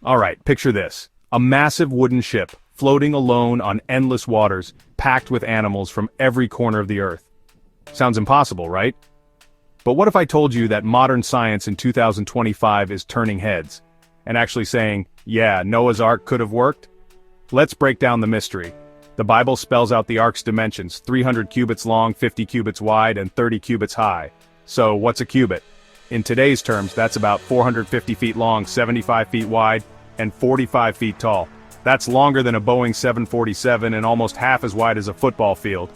Alright, picture this. A massive wooden ship, floating alone on endless waters, packed with animals from every corner of the earth. Sounds impossible, right? But what if I told you that modern science in 2025 is turning heads, and actually saying, yeah, Noah's Ark could have worked? Let's break down the mystery. The Bible spells out the Ark's dimensions: 300 cubits long, 50 cubits wide, and 30 cubits high. So, what's a cubit? In today's terms, that's about 450 feet long, 75 feet wide, and 45 feet tall. That's longer than a Boeing 747 and almost half as wide as a football field.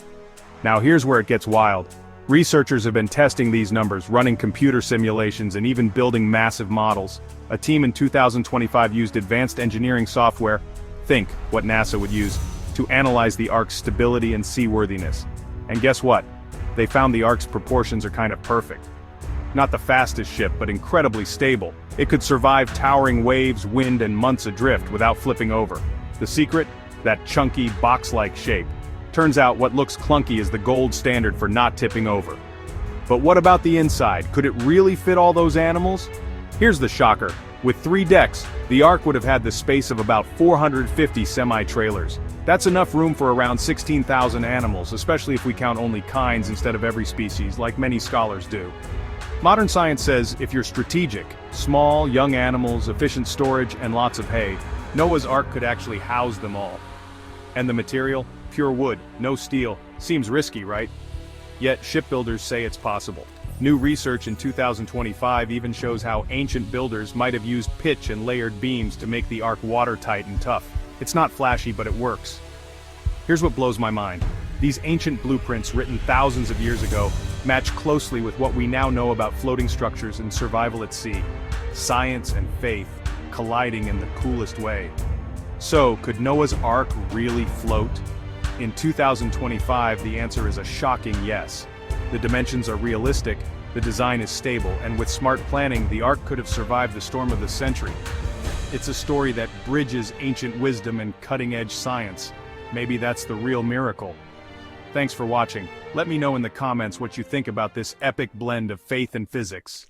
Now here's where it gets wild. Researchers have been testing these numbers, running computer simulations, and even building massive models. A team in 2025 used advanced engineering software, think what NASA would use, to analyze the Ark's stability and seaworthiness. And guess what? They found the Ark's proportions are kind of perfect. Not the fastest ship, but incredibly stable. It could survive towering waves, wind, and months adrift without flipping over. The secret? That chunky, box-like shape. Turns out what looks clunky is the gold standard for not tipping over. But what about the inside? Could it really fit all those animals? Here's the shocker. With 3 decks, the Ark would have had the space of about 450 semi-trailers. That's enough room for around 16,000 animals, especially if we count only kinds instead of every species, like many scholars do. Modern science says if you're strategic, small, young animals, efficient storage, and lots of hay, Noah's Ark could actually house them all. And the material? Pure wood, no steel. Seems risky, right? Yet shipbuilders say it's possible. New research in 2025 even shows how ancient builders might have used pitch and layered beams to make the Ark watertight and tough. It's not flashy, but it works. Here's what blows my mind. These ancient blueprints, written thousands of years ago, match closely with what we now know about floating structures and survival at sea. Science and faith colliding in the coolest way. So, could Noah's Ark really float? In 2025, the answer is a shocking yes. The dimensions are realistic, the design is stable, and with smart planning, the Ark could have survived the storm of the century. It's a story that bridges ancient wisdom and cutting-edge science. Maybe that's the real miracle. Thanks for watching. Let me know in the comments what you think about this epic blend of faith and physics.